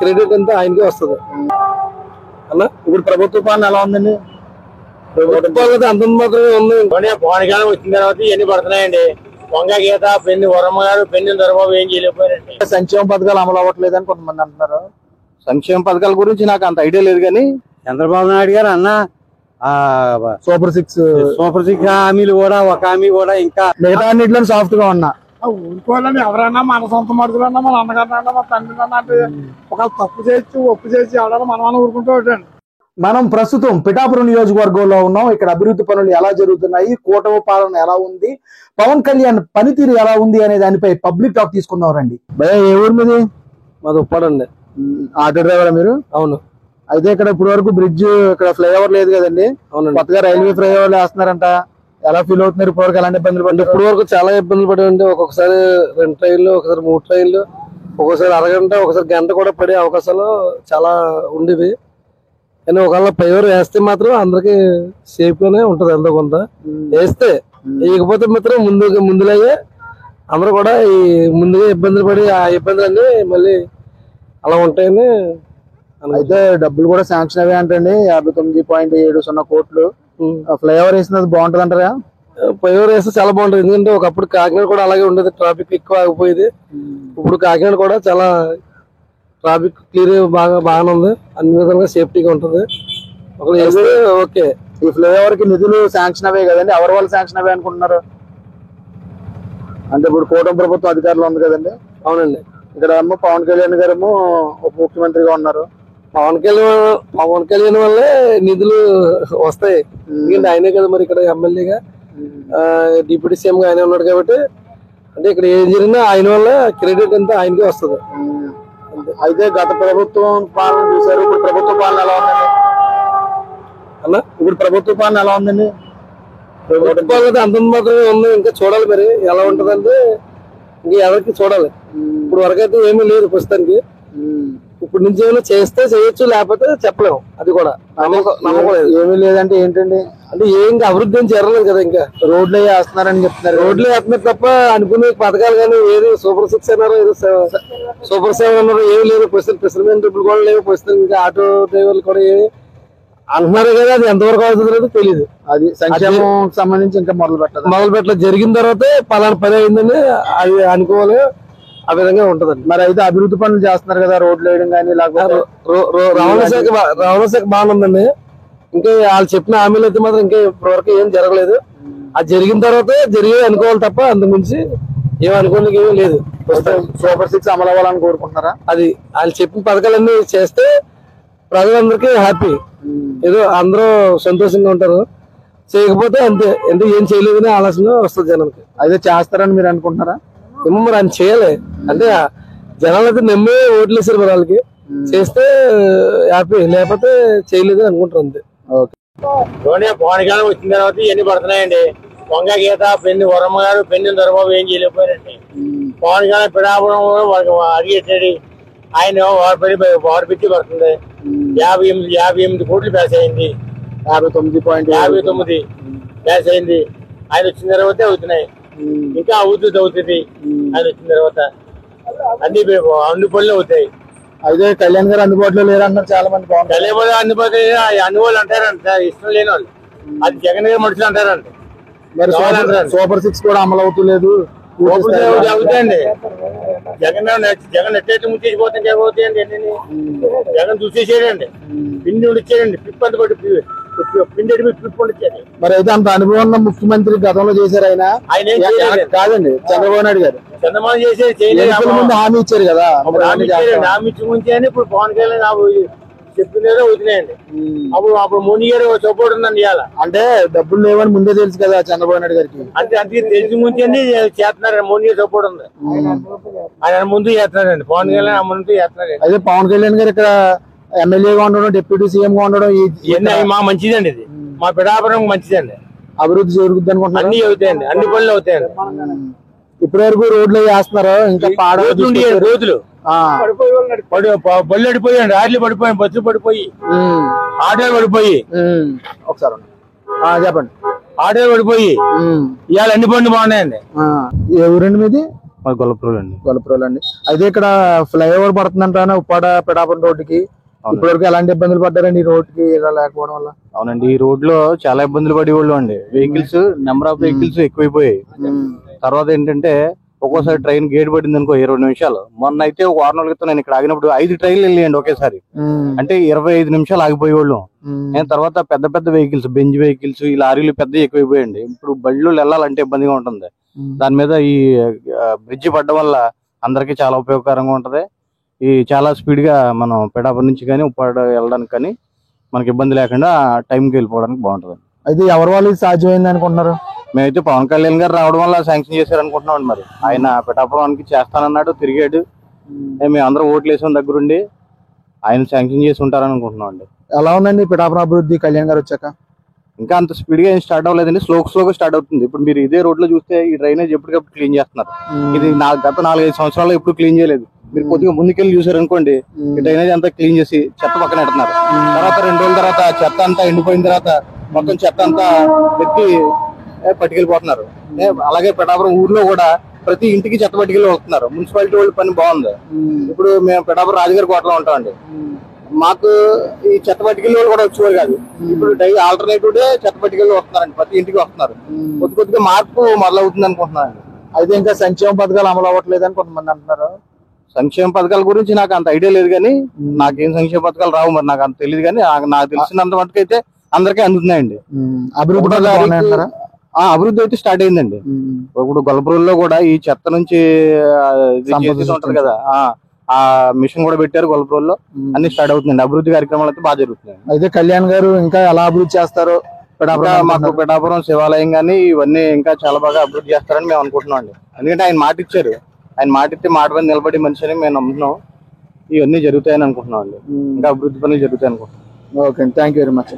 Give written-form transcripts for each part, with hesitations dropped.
Credit అంతా ఆయనకే వస్తుంది అలా. ఇప్పుడు ప్రభుత్వ పాలన ఎలా ఉందండి? ప్రభుత్వ పాలన అంత మాత్రమే ఉంది. పోనకాలం వచ్చిన తర్వాత ఇవన్నీ పడుతున్నాయండి. వంగ గీత పెన్ని వరమ్మ గారు పెన్ని దొరబాబు ఏం చేయలేకపోయారండి. సంక్షేమ పథకాలు అమలు అవ్వట్లేదు అని కొంతమంది అంటున్నారు. సంక్షేమ పథకాల గురించి నాకు అంత ఐడియా లేదు, కానీ చంద్రబాబు నాయుడు గారు అన్న సూపర్ సిక్స్ హామీలు కూడా ఒక హామీ కూడా ఇంకా మిగతా అన్నింటిలో సాఫ్ట్ గా ఉన్నా ఊరుకోవాలని ఎవరైనా మన సొంత మడుగులన్నా మన అన్నగారన్నా మన తండ్రినన్నా అంటే ఒక తప్పు చేయొచ్చు ఒప్పు చేసి ఎవరైనా మనం ఊరుకుంటూ ఉంటాండి. మనం ప్రస్తుతం పిఠాపురం నియోజకవర్గంలో ఉన్నాం. ఇక్కడ అభివృద్ధి పనులు ఎలా జరుగుతున్నాయి, కూటమి పాలన ఎలా ఉంది, పవన్ కళ్యాణ్ పనితీరు ఎలా ఉంది అనే దానిపై పబ్లిక్ టాక్ తీసుకుందాం రండి. భయ ఏ ఊరు మీది? మాది ఉప్పాడండి. ఆటో డ్రైవరా మీరు? అవును. అయితే ఇక్కడ ఇప్పుడు వరకు బ్రిడ్జ్ ఇక్కడ ఫ్లైఓవర్ లేదు కదండి, కొత్తగా రైల్వే ఫ్లైఓవర్ వేస్తున్నారంట. ఎలా ఫీల్ అవుతున్నారు? ఇప్పుడు వరకు ఎలాంటి ఇబ్బందులు పడ్డారు? ఇప్పుడు వరకు చాలా ఇబ్బందులు పడాయండి. ఒక్కొక్కసారి 2 ట్రైన్లు, ఒకసారి 3 ట్రైన్లు, ఒక్కొక్కసారి అరగంట, ఒకసారి గంట కూడా పడే అవకాశాలు చాలా ఉండేవి. కానీ ఒకవేళ ఫ్లైఓవర్ వేస్తే మాత్రం అందరికి సేఫ్ గానే ఉంటది. ఎంతో కొంత వేస్తే వేయకపోతే మాత్రం ముందులాగే అందరూ కూడా ఈ ముందుగా ఇబ్బందులు పడి ఆ ఇబ్బందులన్నీ మళ్ళీ అలా ఉంటాయని. అయితే డబ్బులు కూడా శాంక్షన్ అవే అంటండి, 59.70 కోట్లు. ఫ్లైఓవర్ వేసినది బాగుంటది అంటారా? ఫ్లైఓవర్ వేస్తే చాలా బాగుంటుంది. ఎందుకంటే ఒకప్పుడు కాకినాడ కూడా అలాగే ఉండేది, ట్రాఫిక్ ఎక్కువ ఆగిపోయేది. ఇప్పుడు కాకినాడ కూడా చాలా ట్రాఫిక్ క్లియర్ బాగానే ఉంది, అన్ని విధాలుగా సేఫ్టీగా ఉంటుంది. ఒకటి వేస్తే ఓకే. ఈ ఫ్లైఓవర్ కి నిధులు శాంక్షన్ అవే కదండి, ఎవరి వాళ్ళు శాంక్షన్ అవే అనుకుంటున్నారు? అంటే ఇప్పుడు కూటమి ప్రభుత్వం అధికారులు ఉంది కదండి. అవునండి. ఇక్కడ ఏమో పవన్ కళ్యాణ్ గారేమో ఉప ముఖ్యమంత్రిగా ఉన్నారు. పవన్ కళ్యాణ్ వల్లే నిధులు వస్తాయి. ఎందుకంటే ఆయనే కదా మరి ఇక్కడ ఎమ్మెల్యేగా, డిప్యూటీ సీఎం గా ఆయన ఉన్నాడు కాబట్టి. అంటే ఇక్కడ ఏం జరిగినా ఆయన వల్ల క్రెడిట్ అంతా ఆయనకే వస్తుంది. అయితే గత ప్రభుత్వం పాలన చూసారు, ఇప్పుడు ప్రభుత్వ పాలన ఎలా ఉందండి అలా? ఇప్పుడు ప్రభుత్వ పాలన ఎలా ఉందండి? ప్రభుత్వ పాలన అంత మాత్రమే ఉంది, ఇంకా చూడాలి మరి ఎలా ఉంటదంటే. ఇంకా ఎవరికి చూడాలి. ఇప్పుడు వరకైతే ఏమీ లేదు ప్రస్తుతానికి. ఇప్పుడు నుంచి ఏమైనా చేస్తే చేయొచ్చు, లేకపోతే చెప్పలేము. అది కూడా నమ్మకం లేదు. ఏమీ లేదంటే ఏంటండి? అంటే ఏం అభివృద్ధి ఏం జరగలేదు కదా. ఇంకా రోడ్లు వేస్తున్నారని చెప్తున్నారు. రోడ్లు వేస్తున్నారు తప్ప అనుకునే పథకాలు కానీ ఏది సూపర్ 6 అన్నారు, ఏదో సూపర్ 7 అన్నారు, ఏమి లేదు. ప్రస్తుతం ట్రిపుల్ కూడా లేవు. ప్రస్తుతం ఇంకా ఆటో డ్రైవర్లు కూడా ఏమి అంటున్నారు కదా, అది ఎంతవరకు అవుతుందో తెలియదు. అది సంక్షేమం సంబంధించి ఇంకా మొదలు పెట్టలేదు. జరిగిన తర్వాతే పలానా పని అయిందని అది అనుకోవాలి. ఆ విధంగా ఉంటదండి. మరి అయితే అభివృద్ధి పనులు చేస్తున్నారు కదా, రోడ్లు వేయడం కానీ, లేకపోతే రవాణా శాఖ బాగానే ఉందండి. ఇంకా వాళ్ళు చెప్పిన హామీలు అయితే మాత్రం ఇంకా ఇప్పటివరకు ఏం జరగలేదు. అది జరిగిన తర్వాతే జరిగే అనుకోవాలి తప్ప అంతకు మించి ఏం అనుకోనికి ఏమీ లేదు. సూపర్ 6 అమలు అవ్వాలని కోరుకుంటున్నారా? అది వాళ్ళు చెప్పిన పథకాలన్నీ చేస్తే ప్రజలందరికీ హ్యాపీ, ఏదో అందరూ సంతోషంగా ఉంటారు. చేయకపోతే అంతే, ఎందుకు ఏం చేయలేదని ఆలోచన వస్తుంది జనానికి. అయితే చేస్తారని మీరు అనుకుంటున్నారా? ఏమో మరి ఆయన చేయాలి. అంటే జనాలు అయితే నమ్మి ఓట్లు వేసారు మరి వాళ్ళకి. చేస్తే హ్యాపీ, లేకపోతే చేయలేదు అనుకుంటారు అంతే. పోనకాలం వచ్చిన తర్వాత ఇవన్నీ పడుతున్నాయండి. వంగ గీత పెన్ని వరమ్మ గారు పెన్ని దొరబాబు ఏం చేయలేకపోయారండి. పోనకాలం పిఠాపురం అడిగేసాడు ఆయన. వారు పెట్టి పడుతుంది. 58 కోట్లు ప్యాస్ అయింది. 59.59 ప్యాస్ అయింది. ఆయన వచ్చిన తర్వాత అవుతున్నాయి, ఇంకా అవుతుంది. ఆయన వచ్చిన తర్వాత అన్ని పనులు అవుతాయి. అయితే కళ్యాణ్ గారు అందుబాటులో లేరన్నారు చాలా మంది. కళ్యాణ్ అందుబాటులో అన్ని వాళ్ళు అంటారంట, ఇష్టం లేని వాళ్ళు. అది జగన్ గారు మనుషులు అంటారంట. మరి సూపర్ 6 కూడా అమలు అవుతలేదు. అవుతాయండి. జగన్ ఎట్లయితే ముచ్చేసిపోతాయి ఏమవుతాయండి. జగన్ చూసేసేయండి, పిండి ఇచ్చేయండి, పిప్ అంత పట్టి పిండి పిప్ ఇచ్చేది. మరి అయితే అంత అనుభవం ఉన్న ముఖ్యమంత్రి గతంలో చేశారు ఆయన కాదండి చంద్రబాబు నాయుడు గారు. చంద్రబాబు చేసేది ముందు హామీ ఇచ్చారు కదా, హామీ ఇచ్చి ముంచి అని ఇప్పుడు పవన్ కళ్యాణ్ చెప్పినదే వదిలేయండి. అప్పుడు మోడీ గారు సపోర్ట్ ఉందండి ఇవాళ. అంటే డబ్బులు లేవని ముందే తెలుసు కదా చంద్రబాబు నాయుడు గారికి. అందుకే తెలిసి ముంచి అన్ని చేస్తున్నారు. మోడీ గారు సపోర్ట్ ఉంది, ఆయన ముందు చేస్తున్నారండి. పవన్ కళ్యాణ్ ముందు చేస్తున్నారండి. అయితే పవన్ కళ్యాణ్ గారు ఇక్కడ ఎమ్మెల్యేగా ఉండడం, డిప్యూటీ సీఎం గా ఉండడం ఇవన్నీ మా మంచిదండి. ఇది మా పిఠాపురం మంచిదండి. అభివృద్ధి జరుగుద్ది అనుకుంటున్నారు. అన్ని అవుతాయండి, అన్ని పనులు అవుతాయండి. ఇప్పటి వరకు రోడ్లు వేస్తున్నారు, ఇంకా రోజులు బళ్ళు పడిపోయాయండి, రాడ్లు పడిపోయాయి, బస్సులు పడిపోయి, ఆటోలు పడిపోయి. ఒకసారి చెప్పండి. ఆటోలు పడిపోయి ఇవాళ అన్ని పనులు బాగున్నాయండి. ఏ ఊరండి మీది? గొల్లపురం అండి. గొల్లపురం అండి. అయితే ఇక్కడ ఫ్లైఓవర్ పడుతుందంట ఉప్పాడ పిఠాపురం రోడ్డుకి. ఇప్పటివరకు ఎలాంటి ఇబ్బందులు పడ్డారండి ఈ రోడ్డుకి ఇలా లేకపోవడం వల్ల? అవునండి, ఈ రోడ్ లో చాలా ఇబ్బందులు పడేవాళ్ళు అండి. వెహికల్స్ నెంబర్ ఆఫ్ వెహికల్స్ ఎక్కువైపోయాయి. తర్వాత ఏంటంటే ఒక్కోసారి ట్రైన్ గేట్ పడింది అనుకో 20 నిమిషాలు. మొన్న అయితే ఒక 6 నెలల క్రితం నేను ఇక్కడ ఆగినప్పుడు 5 ట్రైన్లు వెళ్ళాయండి ఒకేసారి. అంటే 25 నిమిషాలు ఆగిపోయేవాళ్ళు. తర్వాత పెద్ద పెద్ద వెహికల్స్, బెంజ్ వెహికల్స్, ఈ లారీలు పెద్ద ఎక్కువైపోయాయండి. ఇప్పుడు బళ్ళు వెళ్ళాలంటే ఇబ్బందిగా ఉంటుంది. దాని మీద ఈ బ్రిడ్జి పడడం వల్ల అందరికి చాలా ఉపయోగకరంగా ఉంటది. ఈ చాలా స్పీడ్ గా మనం పిఠాపురం నుంచి కానీ ఉప్పాడ వెళ్ళడానికి కానీ మనకి ఇబ్బంది లేకుండా టైంకి వెళ్ళిపోవడానికి బాగుంటది. అయితే ఎవరి వాళ్ళు సాధ్యమైంది అనుకుంటున్నారు? మేమైతే పవన్ కళ్యాణ్ గారు రావడం వల్ల శాంక్షన్ చేశారు అనుకుంటున్నాం. మరి ఆయన పిఠాపురానికి చేస్తానన్నాడు, తిరిగాడు. మేము అందరం ఓట్లు వేసిన దగ్గరుండి ఆయన శాంక్షన్ చేసి ఉంటారని అనుకుంటున్నాం అండి. ఎలా ఉందండి పిఠాపురం అభివృద్ధి కళ్యాణ్ గారు వచ్చాక? ఇంకా అంత స్పీడ్ గా ఏం స్టార్ట్ అవ్వలేదండి, స్లోగా స్టార్ట్ అవుతుంది. ఇప్పుడు మీరు ఇదే రోడ్ లో చూస్తే ఈ డ్రైనేజ్ ఎప్పటికప్పుడు క్లీన్ చేస్తున్నారు. ఇది గత 4-5 సంవత్సరాలు ఎప్పుడు క్లీన్ చేయలేదు. మీరు కొద్దిగా ముందుకెళ్ళి చూసారు అనుకోండి, ఈ డ్రైనేజ్ అంతా క్లీన్ చేసి చెత్త పక్కన పెడుతున్నారు. తర్వాత 2 రోజుల తర్వాత చెత్త అంతా ఎండిపోయిన తర్వాత మొత్తం చెత్త అంతా ఎత్తి పట్టుకెళ్ళిపోతున్నారు. అలాగే పిఠాపురం ఊర్లో కూడా ప్రతి ఇంటికి చెత్త పట్టుకెళ్ళి వస్తున్నారు. మున్సిపాలిటీ వాళ్ళ పని బాగుంది. ఇప్పుడు మేము పిఠాపురం రాజుగారి కోటలో ఉంటామండి. మాకు ఈ చెత్త పట్టుకెళ్ళి వాళ్ళు కూడా వచ్చేవారు కాదు. ఇప్పుడు ఆల్టర్నేటివ్ డే చెత్త పట్టుకెళ్ళి వస్తున్నారండి, ప్రతి ఇంటికి వస్తున్నారు. కొద్దిగా మార్పు మొదలవుతుంది అనుకుంటున్నానండి. అయితే ఇంకా సంక్షేమ పథకాలు అమలు అవ్వట్లేదని కొంతమంది అంటున్నారు. సంక్షేమ పథకాల గురించి నాకు అంత ఐడియా లేదు, కానీ నాకేం సంక్షేమ పథకాలు రావు, మరి నాకు అంత తెలియదు. కానీ నాకు తెలిసినంత మటుకు అయితే అందరికీ అందుతున్నాయండి. అభివృద్ధి అయితే స్టార్ట్ అయిందండి. ఇప్పుడు గొల్లపురంలో కూడా ఈ చెత్త నుంచి ఉంటది కదా, ఆ మిషన్ కూడా పెట్టారు గొల్లపురంలో. అన్ని స్టార్ట్ అవుతుందండి. అభివృద్ధి కార్యక్రమాలు అయితే బాగా జరుగుతున్నాయి. అయితే కళ్యాణ్ గారు ఇంకా ఎలా అభివృద్ధి చేస్తారో మాకు పిఠాపురం శివాలయం కానీ ఇవన్నీ ఇంకా చాలా బాగా అభివృద్ధి చేస్తారని మేము అనుకుంటున్నాం అండి. ఎందుకంటే ఆయన మాట ఇచ్చారు. ఆయన మాట ఇస్తే మాట మీద నిలబడి మనిషి అని మేము నమ్ముతున్నాం. ఇవన్నీ జరుగుతాయని అనుకుంటున్నాం అండి. ఇంకా అభివృద్ధి పనులు జరుగుతాయి అనుకుంటున్నాం. Okay, thank you very much.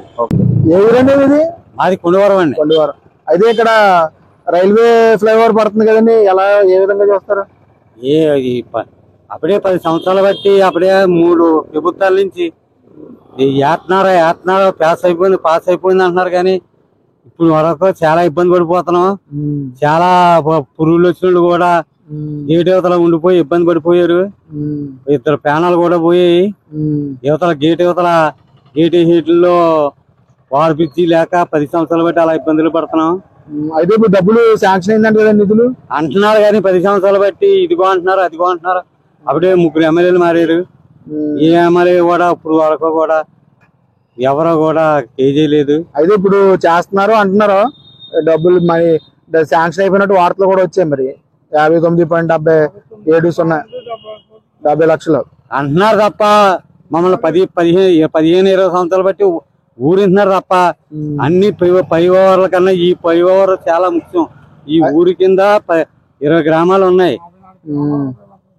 ఏ ఊరండి ఇది? అది కొండవరం అండి. కొండవరం. అయితే ఇక్కడ రైల్వే ఫ్లైఓవర్ పడుతుంది కదండి, ఎలా ఏ విధంగా చేస్తారు? అప్పుడే 10 సంవత్సరాలు బట్టి అప్పుడే 3 ప్రభుత్వాల నుంచి యాత్నారా పాస్ అయిపోయింది అంటున్నారు. కానీ ఇప్పుడు వరకు చాలా ఇబ్బంది పడిపోతున్నాం. చాలా పురుగులు వచ్చినట్లు కూడా గేట్ యువతల ఉండిపోయి ఇబ్బంది పడిపోయారు. 2 ప్రాణాలు కూడా పోయాయి. గేట్ యువతల హీట్లో వారు పిచ్చి లేక 10 సంవత్సరాలు బట్టి అలా ఇబ్బందులు పడుతున్నాం. అయితే ఇప్పుడు డబ్బులు శాంక్షన్ అయిందంటే కదా నిధులు అంటున్నారు, కానీ 10 సంవత్సరాలు బట్టి ఇదిగో అంటున్నారు, అదిగో అంటున్నారు. అప్పుడే 3 ఎమ్మెల్యేలు మారారు. ఏ ఎమ్మెల్యే కూడా ఇప్పుడు వరకు కూడా ఎవరో కూడా కేజీ లేదు. అయితే ఇప్పుడు చేస్తున్నారు అంటున్నారు, డబ్బులు మరి శాంక్షన్ అయిపోయినట్టు వార్తలు కూడా వచ్చాయి. మరి 59.77 లక్షలు అంటున్నారు తప్ప మమ్మల్ని 15-20 సంవత్సరాలు బట్టి ఊరింటున్నారు తప్ప అన్ని పై ఓవర్ల కన్నా ఈ పై ఓవర్ చాలా ముఖ్యం. ఈ ఊరి కింద 20 గ్రామాలు ఉన్నాయి,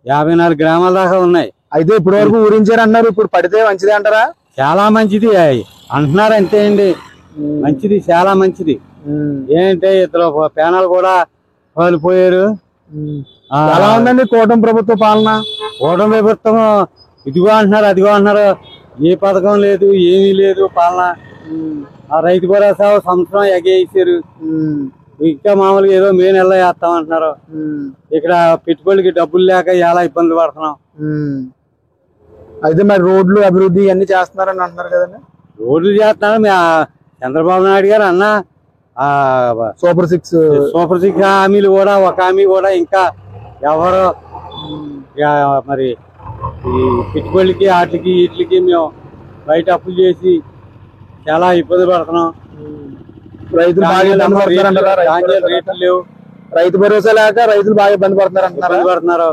54 గ్రామాల దాకా ఉన్నాయి. అయితే ఇప్పటి వరకు ఊరించారు అన్నారు, ఇప్పుడు పడితే మంచిది అంటారా? చాలా మంచిది అంటున్నారు, అంతే అండి. మంచిది, చాలా మంచిది. ఏంటంటే 2 ప్యానాలు కూడా కోల్పోయారు. ఎలా ఉందండి కూటమి ప్రభుత్వ పాలన? కూటమి ప్రభుత్వం ఇదిగో అంటున్నారు, అదిగో అంటున్నారు. ఏ పథకం లేదు, ఏమీ లేదు పాలన. ఆ రైతు భరోసా సంవత్సరం ఎగేసారు. ఇంకా మామూలుగా ఏదో మే నెలలో వేస్తామంటున్నారు. ఇక్కడ పెట్టుబడికి డబ్బులు లేక ఎలా ఇబ్బంది పడుతున్నాం. అయితే మరి రోడ్లు అభివృద్ధి అన్ని చేస్తున్నారని అంటున్నారు కదండి? రోడ్లు చేస్తున్నారు. చంద్రబాబు నాయుడు గారు అన్న సూపర్ 6 హామీలు కూడా ఒక హామీ కూడా ఇంకా ఎవరో మరి ఈ పెట్టుబడికి వీటికి మేము బయట అప్పులు చేసి చాలా ఇబ్బంది పడుతున్నాం. రేట్లు లేవు, రైతు భరోసా లేక రైతులు బాగా ఇబ్బంది పడుతున్నారు.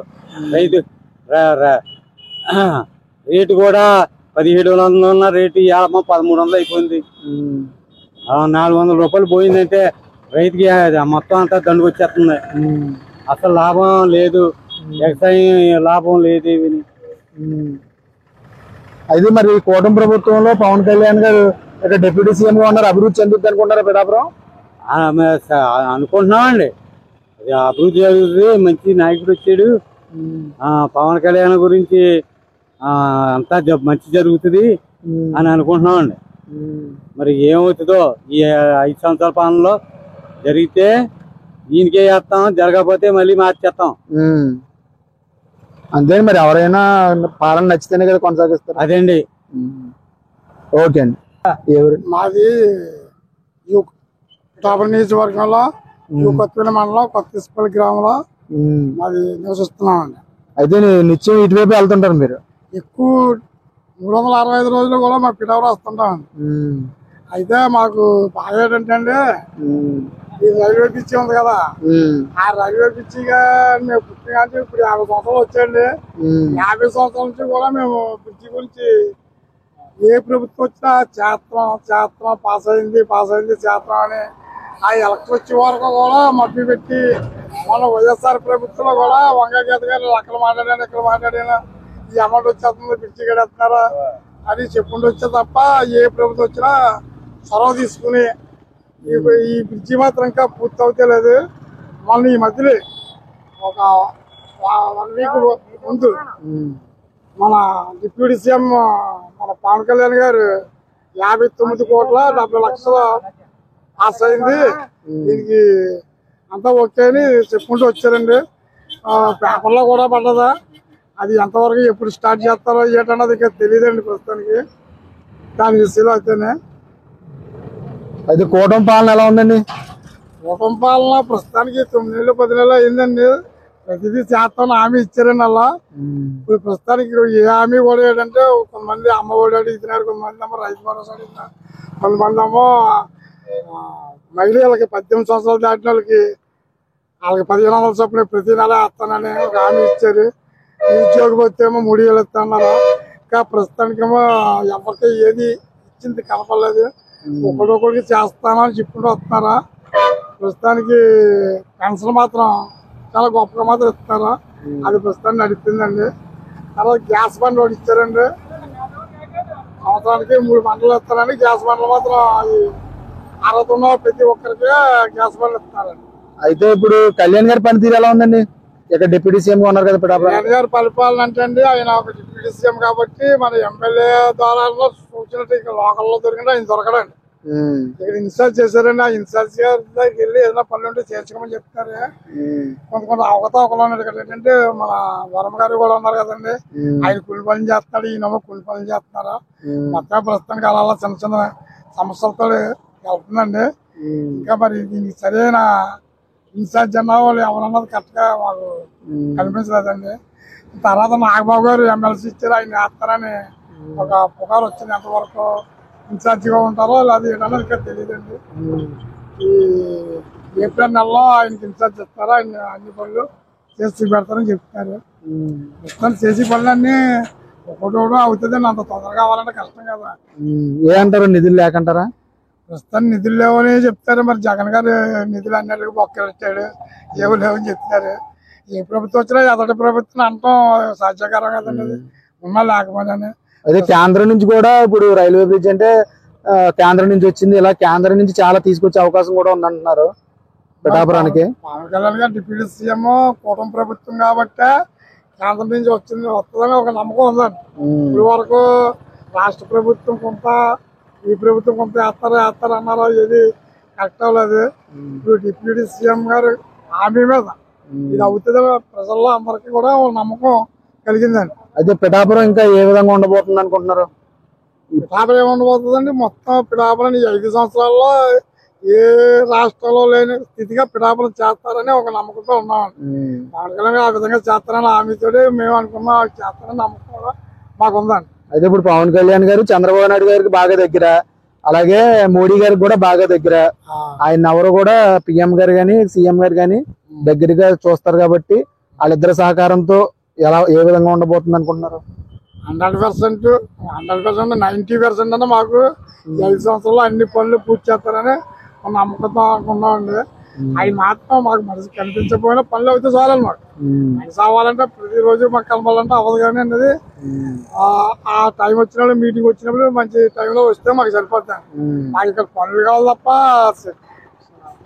రైతు రేటు కూడా 1700 ఉన్న రేటు 1300 అయిపోయింది. 400 రూపాయలు పోయిందంటే రైతుకి మొత్తం అంతా దండుకు వచ్చేస్తుంది. అసలు లాభం లేదు, వ్యవసాయం లాభం లేదు. అయితే మరి కూటమి ప్రభుత్వంలో పవన్ కళ్యాణ్ గారు ఇక్కడ డిప్యూటీ సీఎం గా ఉన్నారు, అభివృద్ధి చెందుద్ది అనుకుంటారా పిఠాపురం? అనుకుంటున్నామండి, అభివృద్ధి జరుగుతుంది. మంచి నాయకుడు వచ్చాడు. పవన్ కళ్యాణ్ గురించి అంతా మంచి జరుగుతుంది అని అనుకుంటున్నామండి. మరి ఏమవుతుందో ఈ 5 సంవత్సరాల పాలనలో జరిగితే దీనికే చేస్తాం, జరగకపోతే మళ్ళీ మార్చేస్తాం. అంతే మరి, ఎవరైనా పాలన నచ్చితేనే కదా కొనసాగిస్తారు. అదండి. ఓకే అండి. మాది పిఠాపురం నియోజకవర్గంలో కొత్తపల్లి మండలం కొత్తపల్లి గ్రామంలో మాది నివసిస్తున్నామండి. అయితే నిత్యం ఇటువైపు వెళ్తుంటారు మీరు? ఎక్కువ 365 రోజులు కూడా మా పిఠాపురం వస్తుంటామండి. అయితే మాకు బాగా ఏంటంటే ఈ రైల్వే పిచ్చి ఉంది కదా, ఆ రైల్వే పిచ్చిగా మేము పుట్టిన ఇప్పుడు 50 సంవత్సరాలు వచ్చాయండి. 50 సంవత్సరాల నుంచి కూడా మేము పిచ్చి గురించి ఏ ప్రభుత్వం వచ్చినా చేస్తాం పాస్ అయింది చేస్తాం అని ఆ ఎలక్షన్ వచ్చే వరకు కూడా మభ్య పెట్టి, మన వైఎస్ఆర్ ప్రభుత్వంలో కూడా వంగగీత గారు అక్కడ మాట్లాడాను ఇక్కడ మాట్లాడాను, ఈ అమౌంట్ వచ్చేస్తుంది పిచ్చి గడేస్తున్నారా అని చెప్పుకుంటూ వచ్చే తప్ప ఏ ప్రభుత్వం వచ్చినా చొరవ తీసుకుని ఈ బ్రిడ్జి మాత్రం ఇంకా పూర్తి అవుతే లేదు. మళ్ళీ ఈ మధ్యలో ఒక 1 వీక్ ముందు మన డిప్యూటీ సీఎం మన పవన్ కళ్యాణ్ గారు 59,70,00,000 పాస్ అయింది, దీనికి అంతా ఓకే అని చెప్పుకుంటూ వచ్చారండి. పేపర్లో కూడా పడ్డదా, అది ఎంతవరకు ఎప్పుడు స్టార్ట్ చేస్తారో ఏంటన్నది ఇంకా తెలియదండి ప్రస్తుతానికి దాని విషయంలో. అయితే కూటమి పాలన ఎలా ఉందండి? కూటమి పాలన ప్రస్తుతానికి 9 నెలలు 10 నెలలు అయిందండి. ప్రతిదీ చేస్తామని హామీ ఇచ్చారండి. అలా ఇప్పుడు ప్రస్తుతానికి ఏ హామీ కూడా ఏంటంటే కొంతమంది అమ్మ ఒడి అడుగుతున్నారు, కొంతమంది ఏమో రైతు భరోసా అడుగుతున్నారు, కొంతమంది ఏమో మహిళలకి 18 సంవత్సరాలు దాటిన వాళ్ళకి 1500 చొప్పున ప్రతి నెల వేస్తానని ఒక హామీ ఇచ్చారు. నిరుద్యోగం వస్తే ఏమో 3,000 ఇస్తాన్నారు. ఇంకా ప్రస్తుతానికేమో ఎవరికి ఏది ఇచ్చింది కనపడలేదు. ఒకరికొకరికి చేస్తానని చెప్పుకుంటూ వస్తున్నారా. ప్రస్తుతానికి పెన్షన్ మాత్రం చాలా గొప్పగా మాత్రం ఇస్తారా, అది ప్రస్తుతానికి నడుస్తుందండి. తర్వాత గ్యాస్ బండ్లు ఒకటి ఇచ్చారండి, సంవత్సరానికి 3 బండ్లు ఇస్తారని. గ్యాస్ బండ్లు మాత్రం అర్హత ఉన్న ప్రతి ఒక్కరికి గ్యాస్ బండ్లు ఇస్తారండి. అయితే ఇప్పుడు కళ్యాణ్ గారి పనితీరు ఎలా ఉందండి? ఇక్కడ డిప్యూటీ సీఎం గా ఉన్నారు కదా పిఠాపురం. కళ్యాణ్ గారి పరిపాలన అంటే అండి, ఆయన ఒక డిప్యూటీ సీఎం కాబట్టి మన ఎమ్మెల్యే ద్వారా సూచనలు ఇక్కడ లోకల్లో దొరికినా ఆయన దొరకడండి. ఇక్కడ ఇన్ఛార్జ్ చేశారండి, ఆ ఇన్ఛార్జ్ గారి దగ్గరికి వెళ్ళి ఏదైనా పనులు ఉంటే చేర్చుకోమని చెప్తారు. కొంత అవకతవకలు ఉన్నాయి ఇక్కడ. ఏంటంటే మన వరమ గారు కూడా ఉన్నారు కదండి, ఆయన కూలి పనులు చేస్తాడు, ఈయన కూలి పనులు చేస్తున్నారా. మొత్తం ప్రస్తుతానికి అలా చిన్న చిన్న సమస్యలతో వెళ్తుందండి. ఇంకా మరి దీనికి సరైన ఇన్ఛార్జ్ అన్న వాళ్ళు ఎవరన్నది కరెక్ట్ గా మాకు కనిపించలేదండి. తర్వాత నాగబాబు గారు ఎమ్మెల్సీ ఇచ్చారు, ఆయన వేస్తారని ఒక పుకారు వచ్చింది. ఎంతవరకు ఇన్ఛార్జిగా ఉంటారో అది ఏంటన్నది ఇంకా తెలియదండి. ఈ ఏప్రిల్ నెలలో ఆయనకి ఇన్ఛార్జ్ ఇస్తారా, ఆయన అన్ని పనులు చేసి పెడతారని చెప్తున్నారు. ప్రస్తుతానికి చేసి పనులన్నీ ఒకటి అవుతుందండి. అంత తొందరగా కావాలంటే కష్టం కదా. ఏమంటారు, నిధులు లేకంటారా? ప్రస్తుతానికి నిధులు లేవని చెప్తారు. మరి జగన్ గారు నిధులు అన్నిటికీ బొక్కలిచ్చాడు, ఏవో లేవని చెప్తారు. ఏ ప్రభుత్వం వచ్చినా ఎదటి ప్రభుత్వం అంటాం సాధ్యకరం కదండి, అది ఉన్నా లేకపోయినా. అదే కేంద్రం నుంచి కూడా ఇప్పుడు రైల్వే బ్రిడ్జ్ అంటే కేంద్రం నుంచి వచ్చింది, ఇలా కేంద్రం నుంచి చాలా తీసుకొచ్చే అవకాశం కూడా ఉందంటున్నారు పిఠాపురానికి. పవన్ కళ్యాణ్ గారు డిప్యూటీ సీఎం కూటమి ప్రభుత్వం కాబట్టి కేంద్రం నుంచి వస్తుందని ఒక నమ్మకం ఉందండి. ఇప్పుడు వరకు రాష్ట్ర ప్రభుత్వం కొంత, ఈ ప్రభుత్వం కొంత వేస్తారు అన్నారో ఏది కరెక్ట్ అవ్వలేదు. ఇప్పుడు డిప్యూటీ సీఎం గారు హామీ మీద ఇది అవుతుంది ప్రజల్లో అందరికీ కూడా నమ్మకం కలిగిందండి. అయితే పిఠాపురం ఇంకా ఏ విధంగా ఉండబోతుంది అనుకుంటున్నారు? పిఠాపురం ఏముండబోతుందండి, మొత్తం పిఠాపురం ఈ 5 సంవత్సరాల్లో ఏ రాష్ట్రంలో లేని స్థితిగా పిఠాపురం చేస్తారని ఒక నమ్మకంతో ఉన్నామండి. పవన్ కళ్యాణ్ ఆ విధంగా చేస్తారని హామీతో మేము అనుకున్నాం, చేస్తారని నమ్మకం కూడా మాకు ఉందండి. అయితే ఇప్పుడు పవన్ కళ్యాణ్ గారు చంద్రబాబు నాయుడు గారికి బాగా దగ్గర, అలాగే మోడీ గారికి కూడా బాగా దగ్గర. ఆయన ఎవరు కూడా పిఎం గారు గాని సీఎం గారు గాని దగ్గరగా చూస్తారు కాబట్టి వాళ్ళిద్దరి సహకారంతో ఏ విధంగా ఉండబోతుంది అనుకుంటున్నారు? 100%, 90% అన్న మాకు 5 సంవత్సరాల్లో అన్ని పనులు పూర్తి చేస్తారని నమ్మకంతో అనుకున్నామండి. ఆయన మాత్రం మాకు మనసు కనిపించకపోయినా పనులు అయితే చాలండి. మాకు మనసు అవ్వాలంటే ప్రతిరోజు మాకు కలపాలంటే అవ్వదు కానీ అన్నది ఆ టైం వచ్చినప్పుడు మీటింగ్ వచ్చినప్పుడు మంచి టైంలో వస్తే మాకు సరిపోతాయి. మాకు ఇక్కడ పనులు కావాలి తప్ప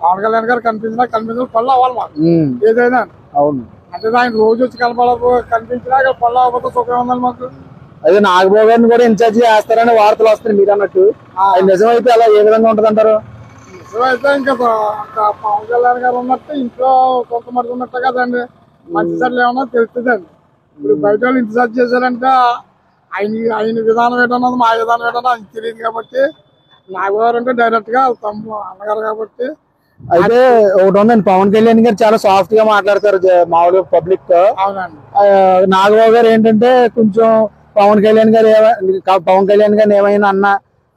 పవన్ కళ్యాణ్ గారు కనిపించిన పనులు అవ్వాలి మాకు ఏదైనా. అవును, అంటే ఆయన రోజు వచ్చి కనిపించినా ఇక్కడ పనులు అవ్వకపోతే సుఖం ఉందండి మాకు. అదే నాగబాబు గారిని కూడా ఇన్ఛార్జ్ చేస్తారని వార్తలు వస్తున్నాయి మీరు అన్నట్టు. నిజమైతే అలా ఏ విధంగా ఉంటది అంటారు? విషయం అయితే ఇంకా పవన్ కళ్యాణ్ గారు ఉన్నట్టు ఇంట్లో కొంత మటుకు ఉన్నట్టు కదండి. మంచి సార్లు ఏమన్నా తెలుస్తుందండి. ఇప్పుడు బయట వాళ్ళు ఇంటి సార్ చేశారంటే ఆయన విధానం ఏంటన్నది మా విధానం ఏంటన్నది ఆయనకి తెలియదు కాబట్టి నాగబాబు అంటే డైరెక్ట్ గా తమ్ము అన్నగారు కాబట్టి. అయితే ఒకటి ఉందండి, పవన్ కళ్యాణ్ గారు చాలా సాఫ్ట్ గా మాట్లాడతారు మామూలుగా పబ్లిక్ తో. అవునండి. నాగబాబు గారు ఏంటంటే కొంచెం పవన్ కళ్యాణ్ గారిని ఏమైనా అన్నా,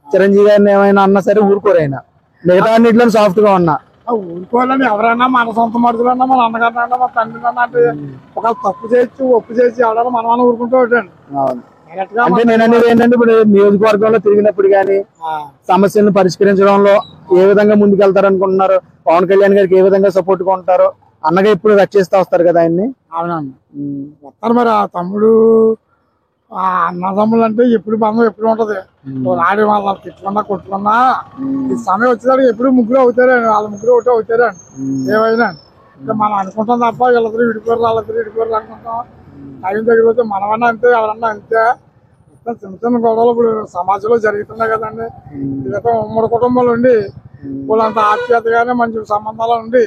చిరంజీవి గారిని ఏమైనా అన్నా సరే ఊరుకోరు ఆయన. మిగతా అన్నింటిలో సాఫ్ట్ గా ఉన్నా ఊరుకోవాలండి. ఎవరైనా మన సొంత మరుదులన్నా మన అన్నగారు అన్నా మన తండ్రి అన్నా అంటే ఒక తప్పు చేయొచ్చు ఒప్పు చేసి ఎవరైనా మనం ఊరుకుంటూ ఉంటాండి. అంటే నేను అనేది ఏంటంటే ఇప్పుడు నియోజకవర్గంలో తిరిగినప్పుడు గానీ సమస్యలను పరిష్కరించడంలో ఏ విధంగా ముందుకెళ్తారు అనుకుంటున్నారు? పవన్ కళ్యాణ్ గారికి ఏ విధంగా సపోర్ట్ గా ఉంటారు? అన్నగా ఎప్పుడు రక్షిస్తా వస్తారు కదా ఆయన్ని. అవునండి, వస్తారు. మరి ఆ తమ్ముడు ఆ అన్నదమ్ములు అంటే ఎప్పుడు బంధం ఎప్పుడు ఉంటది. ఆడి వాళ్ళ తిట్టుకున్నా కొట్టుకున్నా ఈ సమయం వచ్చేదానికి ఎప్పుడు ముగ్గురు అవుతారండి. వాళ్ళ ముగ్గురు ఒకటి అవుతారండి ఏమైనా. మనం అనుకుంటాం తప్ప వీళ్ళిద్దరు విడిపోరు వాళ్ళిద్దరు విడిపోరు అనుకుంటాం. టైం దగ్గర పోతే మనమన్నా అంతే ఎవరన్నా అంతే. చిన్న చిన్న గొడవలు ఇప్పుడు సమాజంలో జరుగుతున్నాయి కదండి. ఇదంతా ఉమ్మడి కుటుంబాలు ఉండి వాళ్ళంతా ఆప్యాయతగానే మంచి సంబంధాలు ఉండి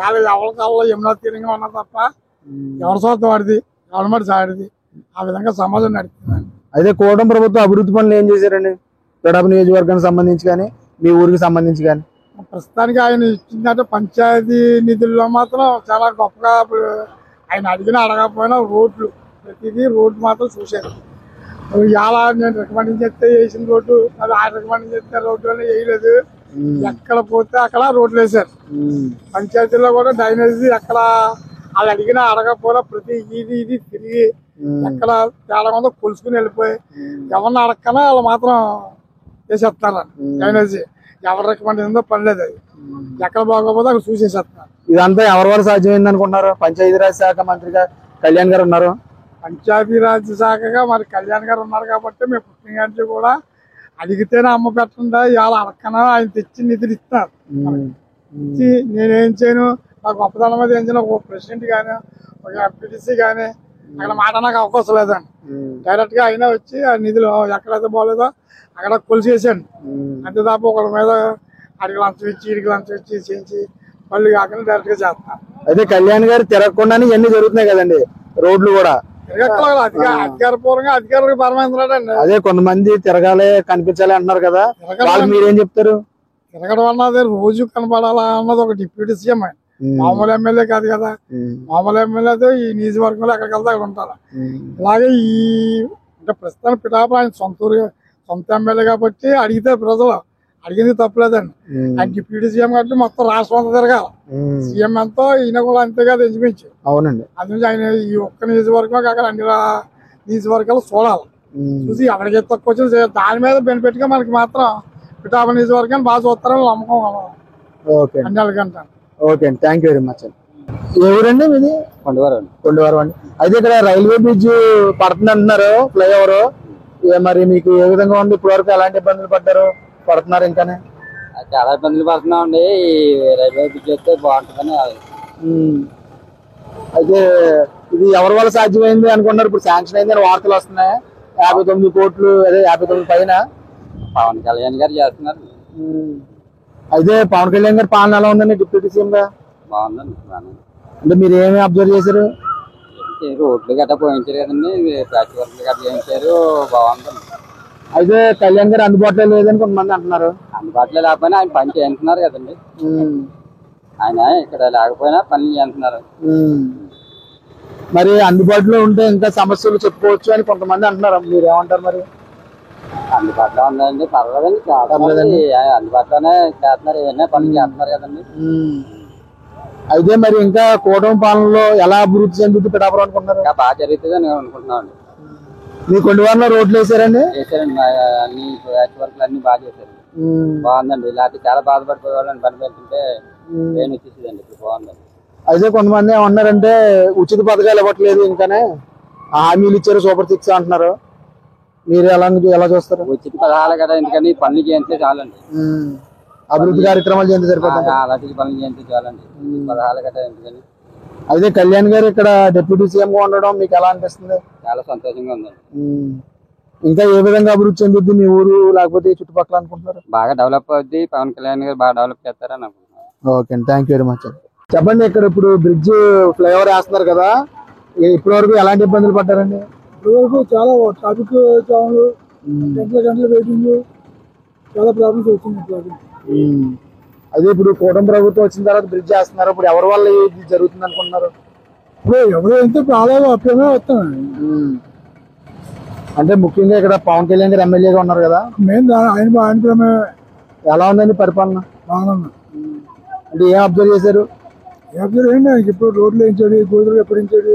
ఎవరి కాళ్ళలో యమునా తీరంగా ఉన్నారు తప్ప ఎవరి స్వార్థం వాడిది గవర్నమెంట్ సాడిది. ఆ విధంగా సమాజం నడుపుతుందండి. అయితే కూటమి ప్రభుత్వం అభివృద్ధి పనులు ఏం చేశారండి పెడప నియోజకవర్గానికి సంబంధించి కానీ మీ ఊరికి సంబంధించి కానీ? ప్రస్తుతానికి ఆయన ఇచ్చిందంటే పంచాయతీ నిధుల్లో మాత్రం చాలా గొప్పగా ఆయన అడిగినా అడగకపోయినా రోడ్లు ప్రతిదీ రోడ్డు మాత్రం చూశారు. ఇలా నేను రికమెండింగ్ చేస్తే వేసిన రోడ్డు, అది ఆయన రికమెండింగ్ చేస్తే రోడ్డు అని వేయలేదు. ఎక్కడ పోతే అక్కడ రోడ్లు వేశారు. పంచాయతీలో కూడా డ్రైనేజీ ఎక్కడ వాళ్ళు అడిగినా అడగకపోయినా ప్రతి ఇది తిరిగి ఎక్కడ తేడా ఉందో కొలుసుకుని వెళ్ళిపోయి ఎవరిని అడగకనా వాళ్ళు మాత్రం వేసేస్తున్నారు డ్రైనేజీ. ఎవరు రికమెండ్ ఉందో పని లేదు. అది ఎక్కడ బాగోపోతే అక్కడ చూసేసేస్తున్నారు. ఇదంతా ఎవరి వల్ల సాధ్యమైంది అనుకుంటున్నారు? పంచాయతీరాజ్ శాఖ మంత్రిగా కళ్యాణ్ గారు ఉన్నారు. పంచాయతీరాజ్ శాఖగా మరి కళ్యాణ్ గారు ఉన్నారు కాబట్టి మేము పుట్టిన కూడా అడిగితేనే అమ్మ పెట్టండి ఇవాళ అడగకనా ఆయన తెచ్చి నిధులు ఇస్తున్నారు. నేనేం చేయను, నాకు గొప్పదనం మీద ఏం చేయను. ఒక ప్రెసిడెంట్ కానీ ఒక ఎంపీటీసీ కానీ అక్కడ మాట నాకు అవకాశం లేదండి. డైరెక్ట్ గా అయినా వచ్చి ఆ నిధులు ఎక్కడైతే బాగోలేదో అక్కడ కొలిసేసాను. అంతే తప్ప ఒకరి మీద అడిగి లంచం ఇచ్చి ఇడికి లంచం ఇచ్చి చేయించి మళ్ళీ కాకుండా డైరెక్ట్ గా చేస్తాను. అయితే కళ్యాణ్ గారు తిరగకుండానే ఇవన్నీ జరుగుతున్నాయి కదండి, రోడ్లు కూడా అధికారపూర్వకంగా అధికారులకు పరమైందండి. అదే కొంతమంది తిరగాలి కనిపించాలి అంటున్నారు కదా, మీరేం చెప్తారు? తిరగడం అన్నది రోజు కనపడాలా అన్నది ఒక డిప్యూటీ సీఎం. మామూలు ఎమ్మెల్యే కాదు కదా. మామూలు ఎమ్మెల్యేతో ఈ నియోజకవర్గంలో ఎక్కడికి వెళ్తే అక్కడ ఉంటారు. అలాగే ఈ అంటే ప్రస్తుతానికి పిఠాపురం ఆయన సొంత ఎమ్మెల్యే కాబట్టి అడిగితే ప్రజలు అడిగింది తప్పలేదండి. ఆయన డిప్యూటీ సీఎం కాబట్టి మొత్తం రాష్ట్రం అంతా తిరగాలి. సీఎం ఎంతో ఈయన కూడా అంతే కదా ఎంచుమించు. అవునండి. అందుకని ఆయన ఈ ఒక్క నియోజకవర్గం కాక అన్ని నియోజకవర్గాలు చూడాలి. చూసి ఎవరికి తక్కువ వచ్చింది దాని మీద బెనిఫిట్ గా మనకి మాత్రం పిఠాపురం నియోజకవర్గాన్ని బాగా చూస్తారని నమ్మకం అన్ని వాళ్ళకంటాను. ఓకే అండి, థ్యాంక్ యూ వెరీ మచ్ అండి. ఏ ఊరండి మీది? కొండవరం అండి. అయితే ఇక్కడ రైల్వే బ్రిడ్జ్ పడుతుంది అంటున్నారు, ఫ్లైఓవర్. మరి మీకు ఏ విధంగా ఉంది? ఇప్పటి వరకు ఎలాంటి ఇబ్బందులు పడుతున్నారు? ఇంకానే చాలా ఇబ్బందులు పడుతున్నామండి. రైల్వే బ్రిడ్జ్ వస్తే బాగుంటుందని. అయితే ఇది ఎవరి వల్ల సాధ్యమైంది అనుకున్నారు? ఇప్పుడు శాంక్షన్ అయిందని వార్తలు వస్తున్నాయి. 59 కోట్లు, అదే 59 పైన పవన్ కళ్యాణ్ గారు చేస్తున్నారు. అయితే పవన్ కళ్యాణ్ గారి పాలన ఎలా ఉందండి డిప్యూటీ సీఎం గా? బాగుందండి. అంటే మీరు ఏమి అబ్జర్వ్ చేశారు? రోడ్లు గట్రా పోయించారు కదండి, ప్యాచ్ వర్క్లు గట్రా చేయించారు, బాగుందండి. అయితే కళ్యాణ్ గారు అందుబాటులో లేదని కొంతమంది అంటున్నారు. అందుబాటులో లేకపోయినా ఆయన పని చేస్తున్నారు కదండి. ఆయన ఇక్కడ లేకపోయినా పని చేస్తున్నారు. మరి అందుబాటులో ఉంటే ఇంకా సమస్యలు చెప్పుకోవచ్చు అని కొంతమంది అంటున్నారు. మీరు ఏమంటారు మరి? అందుబాటులో ఉందండి, పర్వాలేదండి. అందుబాటులోనే చేస్తున్నారు, ఏమైనా పనులు చేస్తున్నారు కదండి. అయితే మరి ఇంకా కూటమి పాలనలో ఎలా అభివృద్ధి చెందుతుంది పిఠాపురం అనుకుంటున్నారు? ఇంకా బాగా జరుగుతుంది అని అనుకుంటున్నామండి. మీ కొండవారిలో రోడ్లు వేసారండి? చేశారండి, అన్ని ప్యాచ్ వర్క్లు అన్ని బాగా చేశారు. బాగుందండి. ఇలాంటి చాలా బాధపడిపోయేవాళ్ళని పని పెడుతుంటే ట్రైన్ వచ్చేసిందండి. ఇప్పుడు బాగుందండి. అయితే కొంతమంది ఏమన్నారంటే ఉచిత పథకాలు ఇవ్వట్లేదు, ఇంకానే హామీలు ఇచ్చారు, సూపర్ 6 అంటున్నారు. మీరు ఎలా చూస్తారు? ఉచిత పదహాలు కదా, ఎందుకని పనులు చేస్తే చాలండి. అభివృద్ధి కార్యక్రమాలు చేస్తే సరిపోతుంది. అలాంటి పనులు చేస్తే చాలండి, పదహాలు కదా ఎందుకని. అయితే కళ్యాణ్ గారు ఇక్కడ డిప్యూటీ సీఎం గా ఉండడం మీకు ఎలా అనిపిస్తుంది? చాలా సంతోషంగా ఉందండి. ఇంకా ఏ విధంగా అభివృద్ధి చెందుద్ది మీ ఊరు లేకపోతే ఈ చుట్టుపక్కల అనుకుంటున్నారు? బాగా డెవలప్ అవుద్ది, పవన్ కళ్యాణ్ గారు బాగా డెవలప్ చేస్తారని అనుకుంటున్నాను. ఓకే అండి, థ్యాంక్ యూ వెరీ మచ్. చెప్పండి, ఇక్కడ ఇప్పుడు బ్రిడ్జ్ ఫ్లైఓవర్ వేస్తున్నారు కదా, ఇప్పటి వరకు ఎలాంటి ఇబ్బందులు పడ్డారండి? ఇప్పటి వరకు చాలా ట్రాఫిక్ జాములు, గంటల వెయిటింగ్, చాలా ప్రాబ్లమ్స్ వచ్చింది. అదే ఇప్పుడు కూటమి ప్రభుత్వం వచ్చిన తర్వాత బ్రిడ్జ్ వేస్తున్నారు, ఇప్పుడు ఎవరి వల్ల ఇది జరుగుతుంది అనుకుంటున్నారు? ఇప్పుడు ఎవరు ఎంత ఆదాయం అప్పుడే వస్తానండి. అంటే ముఖ్యంగా ఇక్కడ పవన్ కళ్యాణ్ గారు ఎమ్మెల్యేగా ఉన్నారు కదా, మెయిన్ ఆయన ఎలా ఉందండి పరిపాలన? బాగా అంటే ఏం అబ్జర్వ్ చేశారు? ఏంటి ఆయనకి ఇప్పుడు రోడ్లు వేయించాడు, గోధులు ఎప్పుడు వేయించాడు,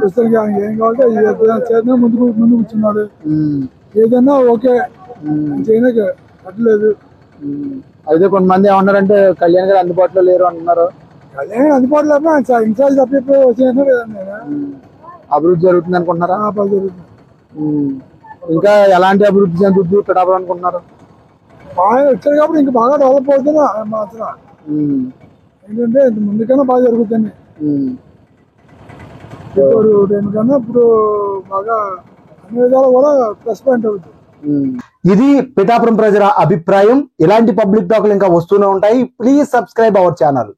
ప్రస్తుతానికి ఆయనకి ఏం కావాలంటే ముందు కూర్చున్నాడు. ఏదన్నా ఓకే చేయడానికి అట్లేదు. అయితే కొంతమంది ఏమన్నారంటే కళ్యాణ్ గారు అందుబాటులో లేరు అంటున్నారు. అదే అందుబాటులో ఇన్ఛార్జ్ తప్ప వచ్చేసినా లేదండి. అభివృద్ధి జరుగుతుంది అనుకుంటున్నారా? జరుగుతుంది. ఇంకా ఎలాంటి అభివృద్ధి చెందుద్ది పిఠాపురం అనుకుంటున్నారు? బాగా వచ్చారు కాబట్టి ఇంకా బాగా డెవలప్ అవుతుంది మాత్రం. ఏంటంటే ముందుకన్నా బాగా జరుగుతుంది. ఇప్పుడు దేనికన్నా ఇప్పుడు బాగా అన్ని విధాలు కూడా ప్లస్ పాయింట్ అవుతుంది. ఇది పిఠాపురం ప్రజల అభిప్రాయం. ఇలాంటి పబ్లిక్ టాక్లు ఇంకా వస్తూనే ఉంటాయి. Please subscribe our channel.